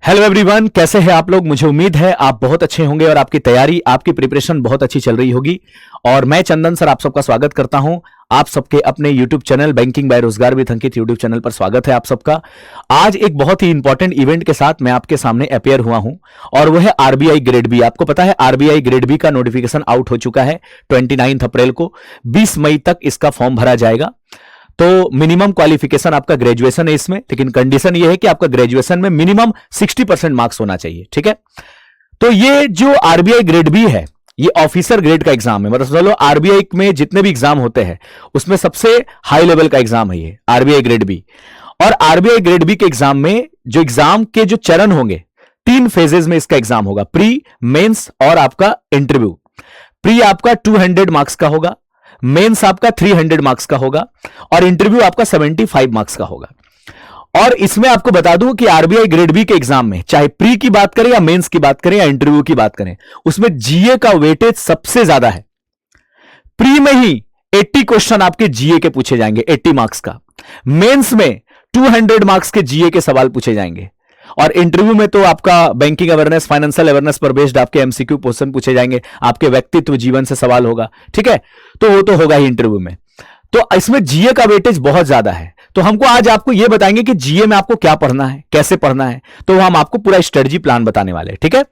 Hello everyone, कैसे हैं आप लोग। मुझे उम्मीद है आप बहुत अच्छे होंगे और आपकी तैयारी, आपकी प्रिपरेशन बहुत अच्छी चल रही होगी। और मैं चंदन सर आप सबका स्वागत करता हूं आप सबके अपने यूट्यूब चैनल बैंकिंग बाय रोजगार विद अंकित यूट्यूब चैनल पर स्वागत है आप सबका। आज एक बहुत ही इंपॉर्टेंट इवेंट के साथ मैं आपके सामने अपेयर हुआ हूं और वो है आरबीआई ग्रेड बी। आपको पता है आरबीआई ग्रेड बी का नोटिफिकेशन आउट हो चुका है 29 अप्रैल को। 20 मई तक इसका फॉर्म भरा जाएगा। तो मिनिमम क्वालिफिकेशन आपका ग्रेजुएशन है इसमें, लेकिन कंडीशन ये है कि आपका ग्रेजुएशन में मिनिमम 60% मार्क्स होना चाहिए। ठीक है, तो ये जो आरबीआई ग्रेड बी है ये ऑफिसर ग्रेड का एग्जाम है। मतलब चलो आरबीआई में जितने भी एग्जाम होते हैं उसमें सबसे हाई लेवल का एग्जाम है ये आरबीआई ग्रेड बी। और आरबीआई ग्रेड बी के एग्जाम में जो एग्जाम के जो चरण होंगे, 3 फेजेस में इसका एग्जाम होगा, प्री, मेंस और आपका इंटरव्यू। प्री आपका 200 मार्क्स का होगा, मेंस आपका 300 मार्क्स का होगा और इंटरव्यू आपका 75 मार्क्स का होगा। और इसमें आपको बता दूं कि आरबीआई ग्रेड बी के एग्जाम में चाहे प्री की बात करें या मेंस की बात करें या इंटरव्यू की बात करें, उसमें जीए का वेटेज सबसे ज्यादा है। प्री में ही 80 क्वेश्चन आपके जीए के पूछे जाएंगे, 80 मार्क्स का। मेंस में 200 मार्क्स के जीए के सवाल पूछे जाएंगे और इंटरव्यू में तो आपका बैंकिंग अवेयरनेस, फाइनेंशियल अवेयरनेस पर बेस्ड आपके एमसीक्यू क्वेश्चन पूछे जाएंगे, आपके व्यक्तित्व जीवन से सवाल होगा। ठीक है, तो वो तो होगा ही इंटरव्यू में। तो इसमें जीए का वेटेज बहुत ज्यादा है। तो हमको आज आपको यह बताएंगे कि जीए में आपको क्या पढ़ना है, कैसे पढ़ना है, तो हम आपको पूरा स्ट्रेटजी प्लान बताने वाले हैं। ठीक है,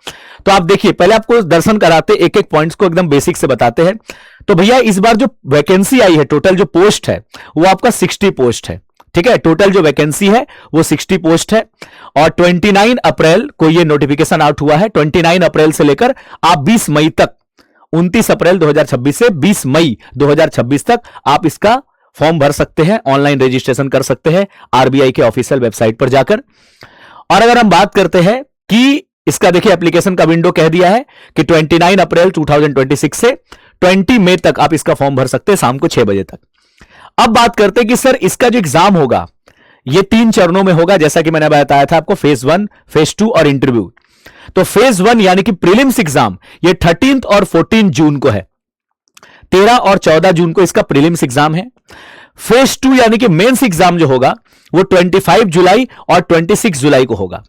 तो आप देखिए, पहले आपको दर्शन कराते एक एक पॉइंट्स को एकदम बेसिक से बताते हैं। तो भैया इस बार जो वैकेंसी आई है, टोटल जो पोस्ट है वो आपका 60 पोस्ट है। ठीक है, टोटल जो वैकेंसी है वो 60 पोस्ट है और 29 अप्रैल को ये नोटिफिकेशन आउट हुआ है। 29 अप्रैल से लेकर आप 20 मई तक, 29 अप्रैल 2026 से 20 मई 2026 तक आप इसका फॉर्म भर सकते हैं, ऑनलाइन रजिस्ट्रेशन कर सकते हैं आरबीआई के ऑफिशियल वेबसाइट पर जाकर। और अगर हम बात करते हैं कि इसका देखिए एप्लीकेशन का विंडो कह दिया है कि 29 अप्रैल 2026 से 20 मई तक आप इसका फॉर्म भर सकते हैं शाम को 6 बजे तक। अब बात करते हैं कि सर इसका जो एग्जाम होगा ये 3 चरणों में होगा, जैसा कि मैंने बताया था आपको, फेज 1, फेज 2 और इंटरव्यू। तो फेज 1 यानी कि प्रीलिम्स एग्जाम ये 13 और 14 जून को है। 13 और 14 जून को इसका प्रीलिम्स एग्जाम है। फेज 2 यानी कि मेंस एग्जाम जो होगा वो 25 जुलाई और 26 जुलाई को होगा।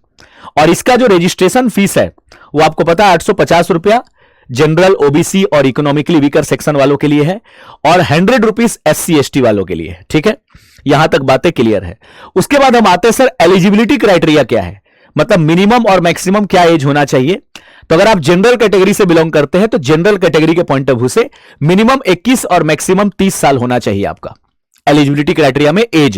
और इसका जो रजिस्ट्रेशन फीस है वो आपको पता है 850 रुपया जनरल, ओबीसी और इकोनॉमिकली वीकर सेक्शन वालों के लिए है और 100 रुपीज एससी एसटी वालों के लिए है। ठीक है, यहां तक बातें क्लियर है। उसके बाद हम आते हैं सर एलिजिबिलिटी क्राइटेरिया क्या है, मतलब मिनिमम और मैक्सिमम क्या एज होना चाहिए। तो अगर आप जनरल कैटेगरी से बिलोंग करते हैं तो जनरल कैटेगरी के पॉइंट ऑफ व्यू से मिनिमम 21 और मैक्सिमम 30 साल होना चाहिए आपका एलिजिबिलिटी क्राइटेरिया में एज।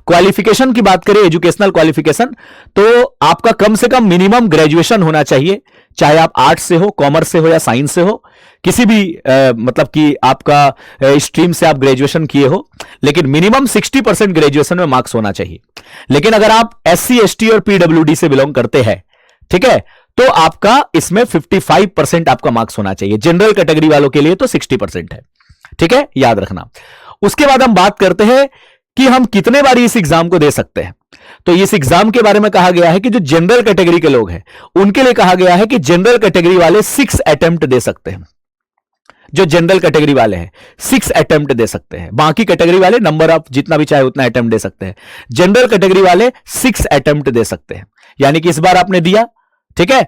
क्वालिफिकेशन की बात करें, एजुकेशनल क्वालिफिकेशन, तो आपका कम से कम मिनिमम ग्रेजुएशन होना चाहिए, चाहे आप आर्ट्स से हो, कॉमर्स से हो या साइंस से हो, किसी भी मतलब कि आपका स्ट्रीम से आप ग्रेजुएशन किए हो, लेकिन मिनिमम 60% ग्रेजुएशन में मार्क्स होना चाहिए। लेकिन अगर आप एससी एसटी और पीडब्ल्यूडी से बिलोंग करते हैं, ठीक है, तो आपका इसमें 55% आपका मार्क्स होना चाहिए। जनरल कैटेगरी वालों के लिए तो 60% है। ठीक है, याद रखना। उसके बाद हम बात करते हैं कि हम कितने बार इस एग्जाम को दे सकते हैं। तो इस एग्जाम के बारे में कहा गया है कि जो जनरल कैटेगरी के लोग हैं उनके लिए कहा गया है कि जनरल कैटेगरी वाले 6 अटेम्प्ट दे सकते हैं। जो जनरल कैटेगरी वाले हैं 6 अटेम्प्ट दे सकते हैं, बाकी कैटेगरी वाले नंबर ऑफ जितना भी चाहे उतना अटेम्प्ट दे सकते हैं। जनरल कैटेगरी वाले 6 अटेम्प्ट दे सकते हैं, यानी कि इस बार आपने दिया, ठीक है,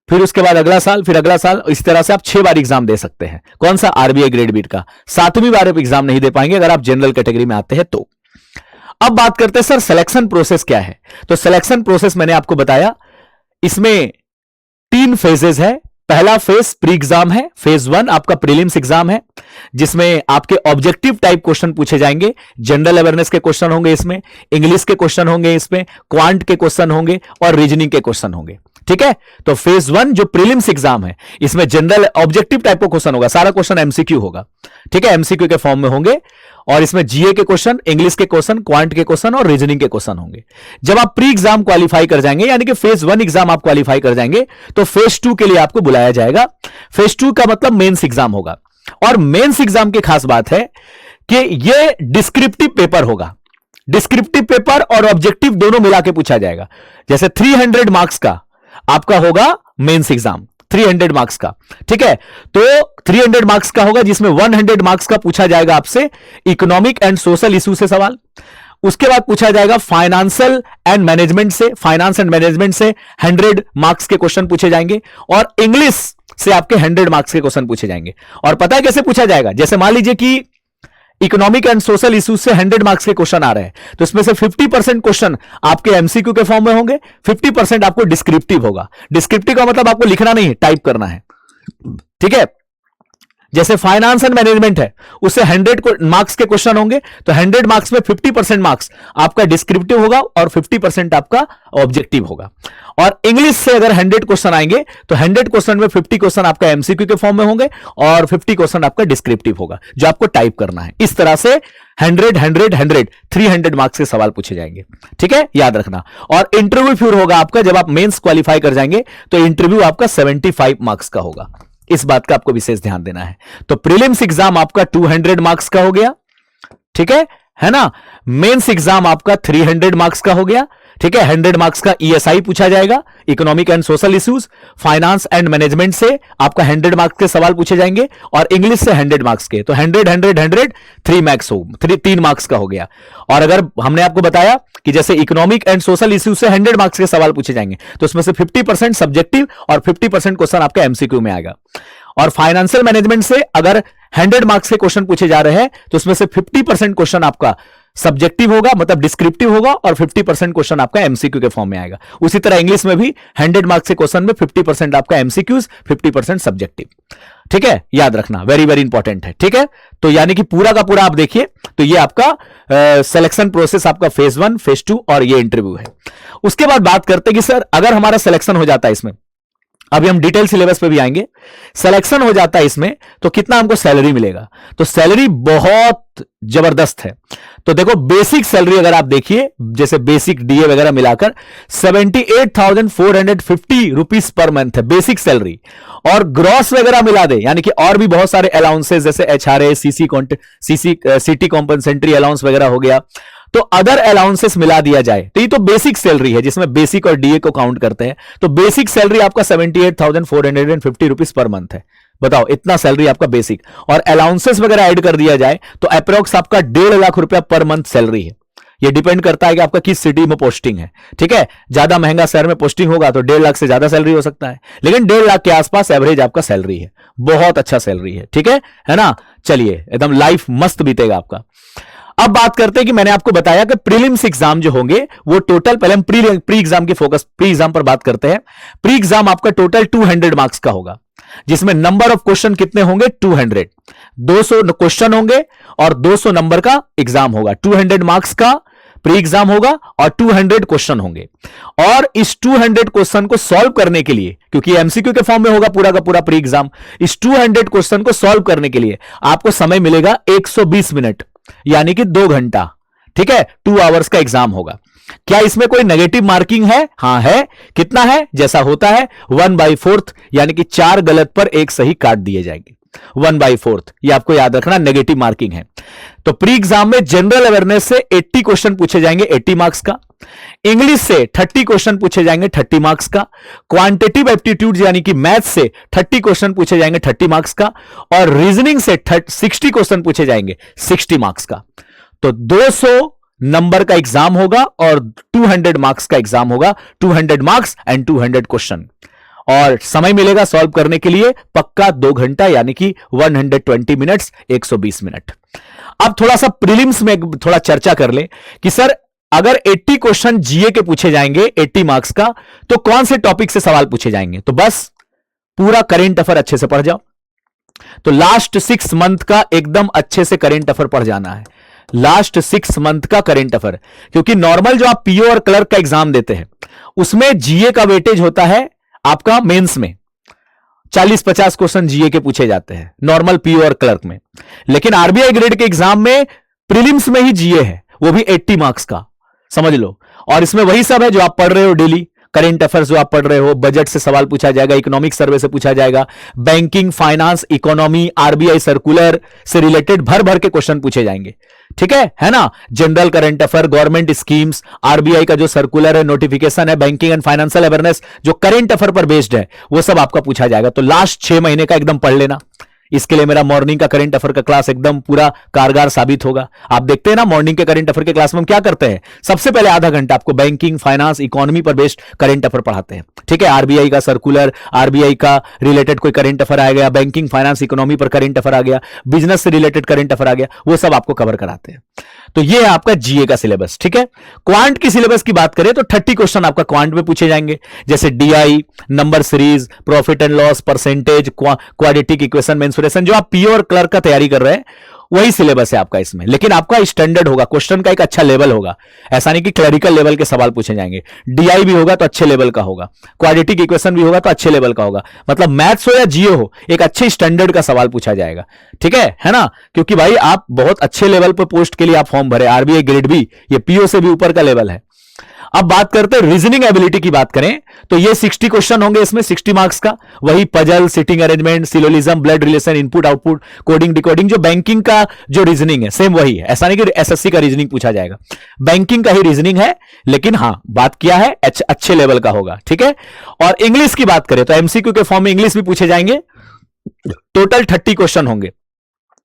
फिर उसके बाद अगला साल, फिर अगला साल, इस तरह से आप 6 बार एग्जाम दे सकते हैं। कौन सा? आरबीआई ग्रेड बी का। 7वीं बार आप एग्जाम नहीं दे पाएंगे अगर आप जनरल कैटेगरी में आते हैं तो। अब बात करते हैं सर सिलेक्शन प्रोसेस क्या है। तो सिलेक्शन प्रोसेस मैंने आपको बताया, इसमें 3 फेजेस है। पहला फेज प्री एग्जाम है, फेज 1 आपका प्रीलिम्स एग्जाम है, जिसमें आपके ऑब्जेक्टिव टाइप क्वेश्चन पूछे जाएंगे। जनरल अवेयरनेस के क्वेश्चन होंगे इसमें, इंग्लिश के क्वेश्चन होंगे इसमें, क्वांट के क्वेश्चन होंगे और रीजनिंग के क्वेश्चन होंगे। ठीक है, तो फेज 1 जो प्रीलिम्स एग्जाम है इसमें जनरल ऑब्जेक्टिव टाइप का क्वेश्चन होगा, सारा क्वेश्चन एमसीक्यू होगा। ठीक है, एमसीक्यू के फॉर्म में होंगे और इसमें जीए के क्वेश्चन, इंग्लिश के क्वेश्चन, क्वांट के क्वेश्चन और रीजनिंग के क्वेश्चन होंगे। जब आप प्री एग्जाम क्वालिफाई कर जाएंगे, यानी कि फेज 1 एग्जाम आप क्वालिफाई कर जाएंगे, तो फेज 2 के लिए आपको बुलाया जाएगा। फेज 2 का मतलब मेंस एग्जाम होगा। और मेंस एग्जाम की खास बात है कि यह डिस्क्रिप्टिव पेपर होगा। डिस्क्रिप्टिव पेपर और ऑब्जेक्टिव दोनों मिला के पूछा जाएगा। जैसे 300 मार्क्स का आपका होगा मेंस एग्जाम, 300 मार्क्स का। ठीक है, तो 300 मार्क्स का होगा जिसमें 100 मार्क्स का पूछा जाएगा आपसे इकोनॉमिक एंड सोशल इशू से सवाल, उसके बाद पूछा जाएगा फाइनेंशियल एंड मैनेजमेंट से, फाइनेंस एंड मैनेजमेंट से 100 मार्क्स के क्वेश्चन पूछे जाएंगे, और इंग्लिश से आपके 100 मार्क्स के क्वेश्चन पूछे जाएंगे। और पता है कैसे पूछा जाएगा? जैसे मान लीजिए कि इकोनॉमिक एंड सोशल इश्यूज से 100 मार्क्स के क्वेश्चन आ रहे हैं, तो इसमें से 50% क्वेश्चन आपके एमसीक्यू के फॉर्म में होंगे, 50% आपको डिस्क्रिप्टिव होगा। डिस्क्रिप्टिव का मतलब आपको लिखना नहीं है, टाइप करना है, ठीक है। जैसे फाइनेंस एंड मैनेजमेंट है, उससे 100 मार्क्स के क्वेश्चन होंगे, तो 100 मार्क्स में 50% मार्क्स आपका डिस्क्रिप्टिव होगा और 50% आपका ऑब्जेक्टिव होगा। और इंग्लिश से अगर 100 क्वेश्चन आएंगे तो 100 क्वेश्चन में 50 क्वेश्चन आपका एमसीक्यू के फॉर्म में होंगे और 50 क्वेश्चन आपका डिस्क्रिप्टिव होगा, जो आपको टाइप करना है। इस तरह से 100 100 100 300 मार्क्स के सवाल पूछे जाएंगे, ठीक है, याद रखना। और इंटरव्यू फिर होगा आपका, जब आप मेंस क्वालिफाई कर जाएंगे तो इंटरव्यू आपका 75 मार्क्स का होगा। इस बात का आपको विशेष ध्यान देना है। तो प्रीलिम्स एग्जाम आपका 200 मार्क्स का हो गया, ठीक है ना। मेंस एग्जाम आपका 300 मार्क्स का हो गया, ठीक है। 100 मार्क्स का ईएसआई पूछा जाएगा, economic and social issues, finance and management से आपका 100 मार्क्स के सवाल पूछे जाएंगे, और इंग्लिश से 100 मार्क्स के, तो 100 100 100 3 मार्क्स का हो गया। और अगर हमने आपको बताया कि जैसे इकोनॉमिक एंड सोशल इश्यूज से 100 मार्क्स के सवाल पूछे जाएंगे, तो उसमें से 50% सब्जेक्टिव और 50% क्वेश्चन आपका एमसीक्यू में आएगा। और फाइनेंशियल मैनेजमेंट से अगर 100 मार्क्स के क्वेश्चन पूछे जा रहे हैं, तो उसमें से 50% क्वेश्चन आपका सब्जेक्टिव होगा, मतलब डिस्क्रिप्टिव होगा, और 50% क्वेश्चन आपका एमसीक्यू के फॉर्म में आएगा। उसी तरह इंग्लिश में भी 100 मार्क्स के क्वेश्चन में 50% आपका एमसीक्यूज, 50% सब्जेक्टिव, ठीक है, याद रखना, वेरी वेरी इंपॉर्टेंट है, ठीक है। तो यानी कि पूरा का पूरा आप देखिए, तो ये आपका सिलेक्शन प्रोसेस, आपका फेज 1, फेज 2 और ये इंटरव्यू है। उसके बाद बात करते हैं कि सर अगर हमारा सिलेक्शन हो जाता है इसमें, अभी हम डिटेल सिलेबस पे भी आएंगे, सिलेक्शन हो जाता है इसमें तो कितना हमको सैलरी मिलेगा? तो सैलरी बहुत जबरदस्त है। तो देखो बेसिक सैलरी अगर आप देखिए, जैसे बेसिक डीए वगैरह मिलाकर 78,450 रुपीस पर मंथ है बेसिक सैलरी, और ग्रॉस वगैरह मिला दे, यानी कि और भी बहुत सारे अलाउंसेस जैसे एचआरए, सिटी कॉम्पनसेंट्री अलाउंस वगैरह हो गया, तो अदर अलाउंसेस मिला दिया जाए, तो ये तो बेसिक सैलरी है जिसमें बेसिक और डीए को काउंट करते हैं। तो बेसिक सैलरी आपका 78,450 रुपीस पर मंथ है। बताओ, इतना सैलरी आपका बेसिक, और अलाउंसेस वगैरह ऐड कर दिया जाए तो अप्रोक्स आपका 1.5 लाख रुपया पर मंथ सैलरी है। ये डिपेंड करता है कि आपका किस सिटी में पोस्टिंग है, ठीक है। ज्यादा महंगा शहर में पोस्टिंग होगा तो 1.5 लाख से ज्यादा सैलरी हो सकता है, लेकिन 1.5 लाख के आसपास एवरेज आपका सैलरी है। बहुत अच्छा सैलरी है, ठीक है ना। चलिए, एकदम लाइफ मस्त बीतेगा आपका। अब बात करते हैं कि मैंने आपको बताया कि प्रीलिम्स एग्जाम जो होंगे वो टोटल, पहले हम प्री एग्जाम की फोकस, प्री एग्जाम पर बात करते हैं। प्री एग्जाम आपका टोटल 200 मार्क्स का होगा, जिसमें नंबर ऑफ क्वेश्चन कितने होंगे? 200। 200 क्वेश्चन होंगे और 200 नंबर का एग्जाम होगा। 200 मार्क्स का प्री एग्जाम होगा और 200 क्वेश्चन होंगे। और इस 200 क्वेश्चन को सॉल्व करने के लिए, क्योंकि एमसीक्यू के फॉर्म में होगा पूरा का पूरा प्री एग्जाम, इस 200 क्वेश्चन को सॉल्व करने के लिए आपको समय मिलेगा 120 मिनट, यानी कि 2 घंटा, ठीक है। 2 आवर्स का एग्जाम होगा। क्या इसमें कोई नेगेटिव मार्किंग है? हां है। कितना है? जैसा होता है 1/4, यानी कि 4 गलत पर 1 सही काट दिए जाएंगे। 1/4, ये आपको याद रखना, नेगेटिव मार्किंग है। तो प्री एग्जाम में जनरल अवेयरनेस से 80 क्वेश्चन पूछे जाएंगे, 80 मार्क्स का। इंग्लिश से 30 क्वेश्चन पूछे जाएंगे, 30 मार्क्स का। क्वांटिटेटिव एप्टीट्यूड यानी कि मैथ से 30 क्वेश्चन पूछे जाएंगे, 30 मार्क्स का। और रीजनिंग से 60 क्वेश्चन पूछे जाएंगे, 60 मार्क्स का। तो 200 नंबर का एग्जाम होगा और 200 मार्क्स का एग्जाम होगा। 200 मार्क्स एंड 200 क्वेश्चन, और समय मिलेगा सॉल्व करने के लिए पक्का 2 घंटा, यानी कि 120 मिनट्स, 120 मिनट। अब थोड़ा सा प्रीलिम्स में थोड़ा चर्चा कर ले कि सर अगर 80 क्वेश्चन जीए के पूछे जाएंगे 80 मार्क्स का, तो कौन से टॉपिक से सवाल पूछे जाएंगे? तो बस पूरा करेंट अफेयर अच्छे से पढ़ जाओ। तो लास्ट 6 मंथ का एकदम अच्छे से करेंट अफेयर पढ़ जाना है। लास्ट 6 मंथ का करेंट अफेयर, क्योंकि नॉर्मल जो आप पीओ और क्लर्क का एग्जाम देते हैं उसमें जीए का वेटेज होता है आपका मेंस में 40-50 क्वेश्चन जीए के पूछे जाते हैं नॉर्मल पीओ और क्लर्क में, लेकिन आरबीआई ग्रेड के एग्जाम में प्रीलिम्स में ही जीए है, वो भी 80 मार्क्स का, समझ लो। और इसमें वही सब है जो आप पढ़ रहे हो डेली, करेंट अफेयर्स जो आप पढ़ रहे हो, बजट से सवाल पूछा जाएगा, इकोनॉमिक सर्वे से पूछा जाएगा, banking, finance, economy, RBI circular से रिलेटेड भर भर के क्वेश्चन पूछे जाएंगे, ठीक है ना। General current affair, government schemes, RBI का जो सर्कुलर है, नोटिफिकेशन है, बैंकिंग एंड फाइनेंशियल अवेयरनेस जो करंट अफेयर पर बेस्ड है, वो सब आपका पूछा जाएगा। तो लास्ट 6 महीने का एकदम पढ़ लेना, इसके लिए मेरा मॉर्निंग का करंट अफेयर का क्लास एकदम पूरा कारगर साबित होगा। आप देखते हैं ना, मॉर्निंग के करंट अफेयर के क्लास में हम क्या करते हैं, सबसे पहले आधा घंटा आपको बैंकिंग, फाइनेंस, इकोनॉमी पर बेस्ड करंट अफेयर पढ़ाते हैं। ठीक है, आरबीआई का सर्कुलर, आरबीआई का रिलेटेड कोई करंट अफेयर आ गया, बैंकिंग, फाइनेंस, इकोनॉमी पर करंट अफेयर आ गया, बिजनेस से रिलेटेड करंट अफेयर आ गया, वो सब आपको कवर कराते हैं। तो ये है आपका जीए का सिलेबस। ठीक है, क्वांट की सिलेबस की बात करें तो 30 क्वेश्चन आपका क्वांट में पूछे जाएंगे, जैसे DI, number series, profit and loss, percentage, quadratic equation, mensuration, जो आप पीओ और क्लर्क का तैयारी कर रहे हैं वही सिलेबस है आपका इसमें। लेकिन आपका स्टैंडर्ड होगा, क्वेश्चन का एक अच्छा लेवल होगा, ऐसा नहीं कि क्लरिकल लेवल के सवाल पूछे जाएंगे। डीआई भी होगा तो अच्छे लेवल का होगा, क्वाड्रेटिक इक्वेशन भी होगा तो अच्छे लेवल का होगा, मतलब मैथ्स हो या जीओ हो, एक अच्छे स्टैंडर्ड का सवाल पूछा जाएगा। ठीक है ना, क्योंकि भाई आप बहुत अच्छे लेवल पर पोस्ट के लिए आप फॉर्म भरे, आरबीआई ग्रेड बी, ये पीओ से भी ऊपर का लेवल है। अब बात करते हैं रीजनिंग एबिलिटी की बात करें तो ये 60 क्वेश्चन होंगे इसमें, 60 मार्क्स का। वही puzzle, sitting arrangement, syllogism, blood relation, input output, coding decoding, जो बैंकिंग का जो रीजनिंग है सेम वही है, ऐसा नहीं कि एसएससी का रीजनिंग पूछा जाएगा, बैंकिंग का ही रीजनिंग है, लेकिन हां बात किया है अच्छे लेवल का होगा। ठीक है, और इंग्लिश की बात करें तो एमसीक्यू के फॉर्म में इंग्लिश भी पूछे जाएंगे। टोटल 30 क्वेश्चन होंगे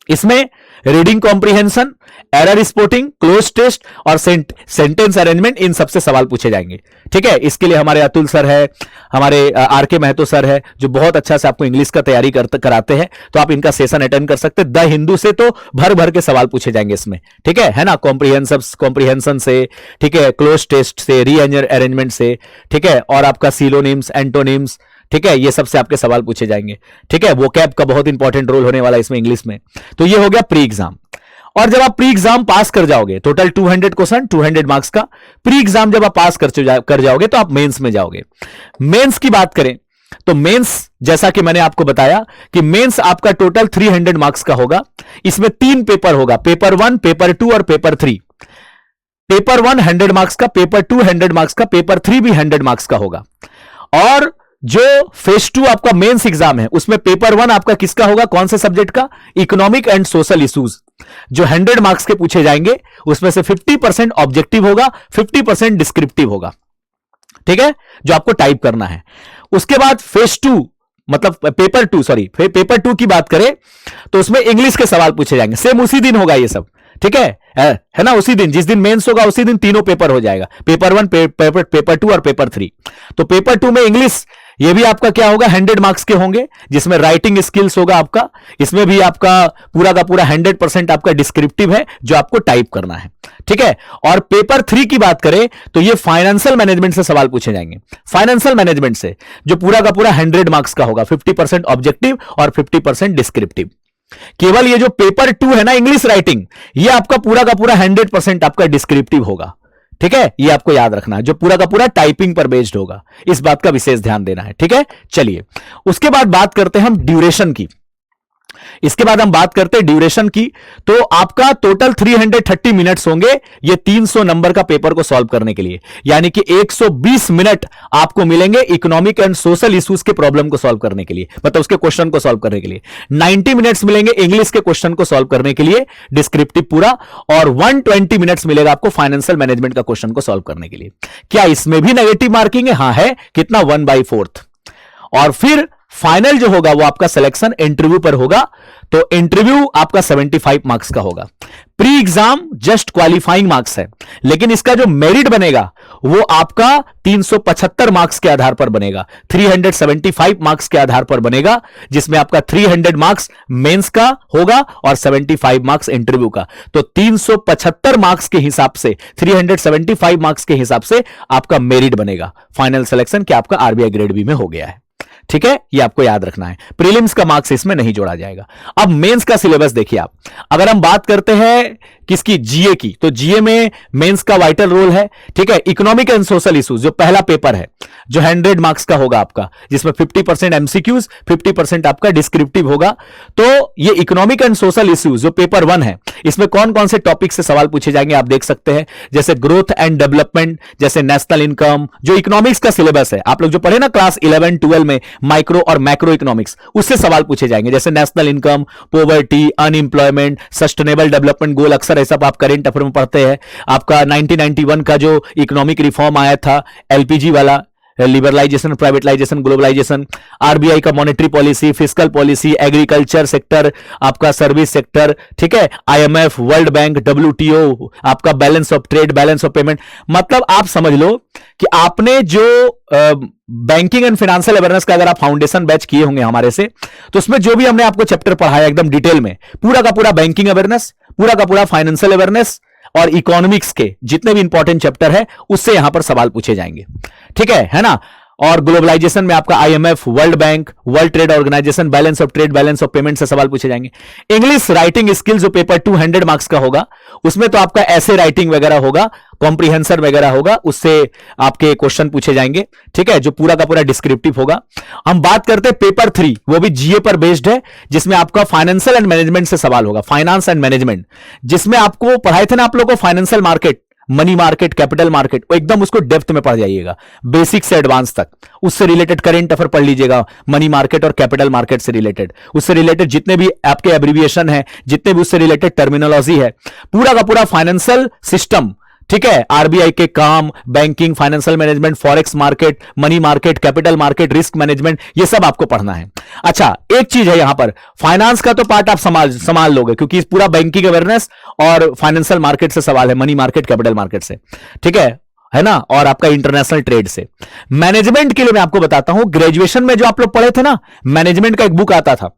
इसमें, reading comprehension, error spotting, cloze test और सेंटेंस अरेंजमेंट, इन सबसे सवाल पूछे जाएंगे। ठीक है, इसके लिए हमारे अतुल सर है, हमारे आर के महतो सर है, जो बहुत अच्छा से आपको इंग्लिश का तैयारी कराते हैं, तो आप इनका सेशन अटेंड कर सकते हैं। द हिंदू से तो भर भर के सवाल पूछे जाएंगे इसमें। ठीक है ना, कॉम्प्रिहेंशन से, ठीक है, क्लोज टेस्ट से, री अरेंजमेंट से, ठीक है, और आपका सिलोनिम्स, एंटोनिम्स, ठीक है, ये सबसे आपके सवाल पूछे जाएंगे। ठीक है, वोकैब का बहुत इंपॉर्टेंट रोल होने वाला है इसमें इंग्लिश में। तो ये हो गया प्री एग्जाम। और जब आप प्री एग्जाम पास कर जाओगे, टोटल 200 क्वेश्चन, 200 मार्क्स का प्री एग्जाम जब आप पास कर जाओगे तो आप मेंस में जाओगे। मेंस की बात करें तो मेंस, जैसा कि मैंने आपको बताया कि मेंस आपका टोटल 300 मार्क्स का होगा। इसमें 3 पेपर होगा, पेपर 1, पेपर 2 और पेपर 3। पेपर 1 100 मार्क्स का, पेपर 2 100 मार्क्स का, पेपर 3 भी 100 मार्क्स का होगा। और जो फेज 2 आपका मेंस एग्जाम है उसमें पेपर 1 आपका किसका होगा, कौन से सब्जेक्ट का, इकोनॉमिक एंड सोशल इश्यूज, जो 100 मार्क्स के पूछे जाएंगे। उसमें से 50% ऑब्जेक्टिव होगा, 50% डिस्क्रिप्टिव होगा। ठीक है, जो आपको टाइप करना है। उसके बाद फेज 2 मतलब पेपर 2 की बात करें तो उसमें इंग्लिश के सवाल पूछे जाएंगे। सेम उसी दिन होगा ये सब। ठीक है ना, उसी दिन जिस दिन मेंस होगा उसी दिन तीनों पेपर हो जाएगा, पेपर 1, पेपर 2 और पेपर 3। तो पेपर 2 में इंग्लिश, ये भी आपका क्या होगा, 100 मार्क्स के होंगे, जिसमें राइटिंग स्किल्स होगा आपका। इसमें भी आपका पूरा का पूरा 100% आपका डिस्क्रिप्टिव है, जो आपको टाइप करना है। ठीक है, और पेपर 3 की बात करें तो ये फाइनेंशियल मैनेजमेंट से सवाल पूछे जाएंगे। फाइनेंशियल मैनेजमेंट से जो पूरा का पूरा 100 मार्क्स का होगा, 50% ऑब्जेक्टिव और 50% डिस्क्रिप्टिव। केवल ये जो पेपर 2 है ना, इंग्लिश राइटिंग, ये आपका पूरा का पूरा 100% आपका डिस्क्रिप्टिव होगा। ठीक है, ये आपको याद रखना है, जो पूरा का पूरा टाइपिंग पर बेस्ड होगा, इस बात का विशेष ध्यान देना है। ठीक है, चलिए उसके बाद बात करते हैं हम ड्यूरेशन की। इसके बाद हम बात करते हैं ड्यूरेशन की। तो आपका टोटल 330 मिनट्स होंगे ये 300 नंबर का पेपर को सॉल्व करने के लिए, यानी कि 120 मिनट आपको मिलेंगे इकोनॉमिक एंड सोशल इश्यूज के प्रॉब्लम को सॉल्व करने के लिए, मतलब उसके क्वेश्चन को सॉल्व करने के लिए। 90 मिनट्स मिलेंगे इंग्लिश के क्वेश्चन को सॉल्व करने के लिए, डिस्क्रिप्टिव पूरा, और 120 मिनट्स मिलेगा आपको फाइनेंशियल मैनेजमेंट का क्वेश्चन को सॉल्व करने के लिए। क्या इसमें भी नेगेटिव मार्किंग है? हाँ है, कितना, 1/4। और फिर फाइनल जो होगा वो आपका सिलेक्शन इंटरव्यू पर होगा, तो इंटरव्यू आपका 75 मार्क्स का होगा। Pre exam just qualifying marks है, लेकिन इसका जो मेरिट बनेगा वो आपका 375 मार्क्स के आधार पर बनेगा, 375 मार्क्स के आधार पर बनेगा, जिसमें आपका 300 मार्क्स मेंस का होगा और 75 मार्क्स इंटरव्यू का। तो 375 मार्क्स के हिसाब से, 375 मार्क्स के हिसाब से आपका मेरिट बनेगा फाइनल सिलेक्शन, कि आपका आरबीआई ग्रेड बी में हो गया है। ठीक है, ये आपको याद रखना है। प्रीलिम्स का मार्क्स इसमें नहीं जोड़ा जाएगा। अब मेंस का सिलेबस देखिए आप, अगर हम बात करते हैं किसकी, जीए की, तो जीए में मेंस का वाइटल रोल है। ठीक है, इकोनॉमिक एंड सोशल इश्यूज जो पहला पेपर है, जो 100 मार्क्स का होगा आपका, जिसमें 50% एमसीक्यूज, 50% आपका डिस्क्रिप्टिव होगा। तो ये इकोनॉमिक एंड सोशल इश्यूज जो पेपर 1 है, इसमें कौन कौन से टॉपिक से सवाल पूछे जाएंगे आप देख सकते हैं, जैसे ग्रोथ एंड डेवलपमेंट, जैसे नेशनल इनकम, जो इकोनॉमिक्स का सिलेबस है, आप लोग जो पढ़े ना क्लास 11 12 में, माइक्रो और मैक्रो इकोनॉमिक्स, उससे सवाल पूछे जाएंगे, जैसे national income, poverty, unemployment, sustainable development goal, अक्सर ऐसा आप करंट अफेयर में पढ़ते हैं। आपका 1991 का जो इकोनॉमिक रिफॉर्म आया था, एलपीजी वाला, लिबरलाइजेशन, प्राइवेटाइजेशन, ग्लोबलाइजेशन, आरबीआई का monetary policy, fiscal policy, agriculture sector, आपका सर्विस सेक्टर, ठीक है, आईएमएफ, वर्ल्ड बैंक, डब्ल्यूटीओ, आपका balance of trade, balance of payment. मतलब आप समझ लो कि आपने जो बैंकिंग एंड फाइनेंशियल अवेयरनेस का अगर आप फाउंडेशन बैच किए होंगे हमारे से, तो उसमें जो भी हमने आपको चैप्टर पढ़ाया एकदम डिटेल में, पूरा का पूरा बैंकिंग अवेयरनेस, पूरा का पूरा फाइनेंशियल अवेयरनेस और इकोनॉमिक्स के जितने भी इंपॉर्टेंट चैप्टर है उससे यहां पर सवाल पूछे जाएंगे, ठीक है ना। और ग्लोबलाइजेशन में आपका IMF, world bank, world trade organization, balance of trade, balance of payment से सवाल पूछे जाएंगे। इंग्लिश राइटिंग स्किल जो पेपर 200 मार्क्स का होगा, उसमें तो आपका ऐसे राइटिंग वगैरह होगा, कॉम्प्रिहेंशन वगैरह होगा, उससे आपके क्वेश्चन पूछे जाएंगे, ठीक है, जो पूरा का पूरा डिस्क्रिप्टिव होगा। हम बात करते हैं पेपर 3, वो भी जीए पर बेस्ड है, जिसमें आपका फाइनेंशियल एंड मैनेजमेंट से सवाल होगा, फाइनेंस एंड मैनेजमेंट, जिसमें आपको पढ़ाए थे ना आप लोग को financial market, money market, capital market, वो एकदम उसको डेप्थ में पढ़ जाइएगा, बेसिक से एडवांस तक। उससे रिलेटेड करेंट अफेयर पढ़ लीजिएगा, मनी मार्केट और कैपिटल मार्केट से रिलेटेड, उससे रिलेटेड जितने भी आपके एब्रिविएशन है, जितने भी उससे रिलेटेड टर्मिनोलॉजी है, पूरा का पूरा फाइनेंशियल सिस्टम, ठीक है, आरबीआई के काम, banking, financial management, forex market, money market, capital market, risk management, ये सब आपको पढ़ना है। अच्छा, एक चीज है यहां पर, फाइनेंस का तो पार्ट आप संभाल लोगे, क्योंकि इस पूरा बैंकिंग अवेयरनेस और फाइनेंशियल मार्केट से सवाल है, मनी मार्केट, कैपिटल मार्केट से, ठीक है ना, और आपका इंटरनेशनल ट्रेड से। मैनेजमेंट के लिए मैं आपको बताता हूं, ग्रेजुएशन में जो आप लोग पढ़े थे ना, मैनेजमेंट का एक बुक आता था,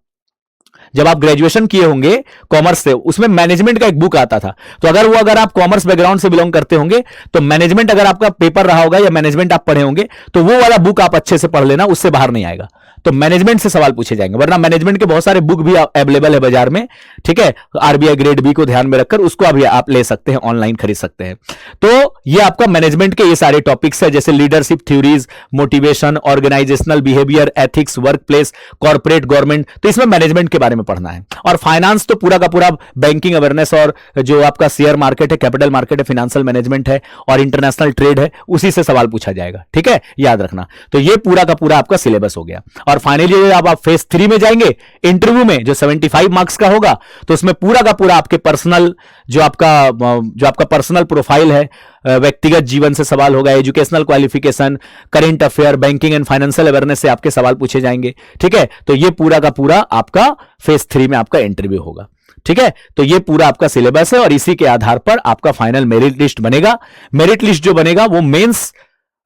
जब आप ग्रेजुएशन किए होंगे कॉमर्स से, उसमें मैनेजमेंट का एक बुक आता था। तो अगर आप कॉमर्स बैकग्राउंड से बिलोंग करते होंगे, तो मैनेजमेंट अगर आपका पेपर रहा होगा या मैनेजमेंट आप पढ़े होंगे, तो वो वाला बुक आप अच्छे से पढ़ लेना, उससे बाहर नहीं आएगा। तो मैनेजमेंट से सवाल पूछे जाएंगे, वरना मैनेजमेंट के बहुत सारे बुक भी अवेलेबल है बाजार में, ठीक है, आरबीआई ग्रेड बी को ध्यान में रखकर उसको अभी आप ले सकते हैं, ऑनलाइन खरीद सकते हैं। तो ये आपका मैनेजमेंट के ये सारे टॉपिक्स है, जैसे leadership theories, motivation, organizational behaviour, ethics, work place, corporate, government, तो इसमें मैनेजमेंट के बारे में पढ़ना है। और फाइनेंस तो पूरा का पूरा बैंकिंग अवेयरनेस और जो आपका शेयर मार्केट है, कैपिटल मार्केट है, फाइनेंशियल मैनेजमेंट है और इंटरनेशनल ट्रेड है, उसी से सवाल पूछा जाएगा, ठीक है, याद रखना। तो ये पूरा का पूरा आपका सिलेबस हो गया। और फाइनली अब आप फेज 3 में जाएंगे, इंटरव्यू में जो 75 मार्क्स का होगा, तो उसमें पूरा का पूरा आपके पर्सनल जो आपका पर्सनल प्रोफाइल है, व्यक्तिगत जीवन से सवाल होगा, educational qualification, current affair, banking and financial awareness से आपके सवाल पूछे जाएंगे, ठीक है। तो ये पूरा का पूरा आपका फेज 3 में आपका इंटरव्यू होगा, ठीक है। तो ये पूरा आपका सिलेबस है और इसी के आधार पर आपका फाइनल मेरिट लिस्ट बनेगा। मेरिट लिस्ट जो बनेगा वो मेंस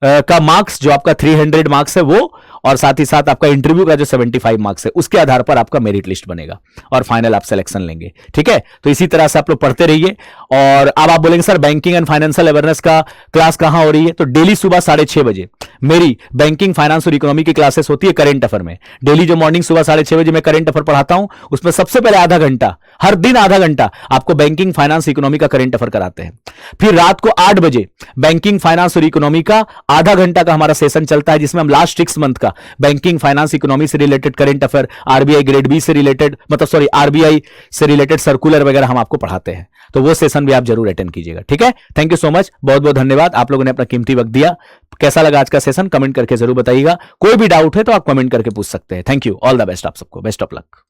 का मार्क्स जो आपका 300 मार्क्स है वो, और साथ ही साथ आपका इंटरव्यू का जो 75 मार्क्स है, उसके आधार पर आपका मेरिट लिस्ट बनेगा और फाइनल आप सिलेक्शन लेंगे, ठीक है। तो इसी तरह से आप लोग पढ़ते रहिए। और अब आप बोलेंगे sir banking and financial awareness का क्लास कहां हो रही है, तो डेली सुबह 6:30 बजे मेरी बैंकिंग, फाइनेंस और इकोनॉमी की क्लासेस होती है करेंट अफेयर में। डेली जो मॉर्निंग सुबह 6:30 बजे मैं करेंट अफेयर पढ़ाता हूं, उसमें सबसे पहले आधा घंटा, हर दिन आधा घंटा आपको बैंकिंग, फाइनेंस, इकोनॉमी का करेंट अफेयर कराते हैं। फिर रात को 8 बजे बैंकिंग, फाइनेंस और इकोनॉमी का आधा घंटा का हमारा सेशन चलता है, जिसमें हम लास्ट 6 मंथ का बैंकिंग, फाइनेंस, इकोनॉमी से related current affair, RBI grade B से रिलेटेड, आरबीआई से रिलेटेड सर्कुलर वगैरह हम आपको पढ़ाते हैं। तो वो सेशन भी आप जरूर अटेंड कीजिएगा, ठीक है। थैंक यू सो मच, बहुत बहुत धन्यवाद, आप लोगों ने अपना कीमती वक्त दिया। कैसा लगा आज का सेशन कमेंट करके जरूर बताइएगा। कोई भी डाउट है तो आप कमेंट करके पूछ सकते हैं। Thank you, all the best आप सबको, बेस्ट ऑफ लक।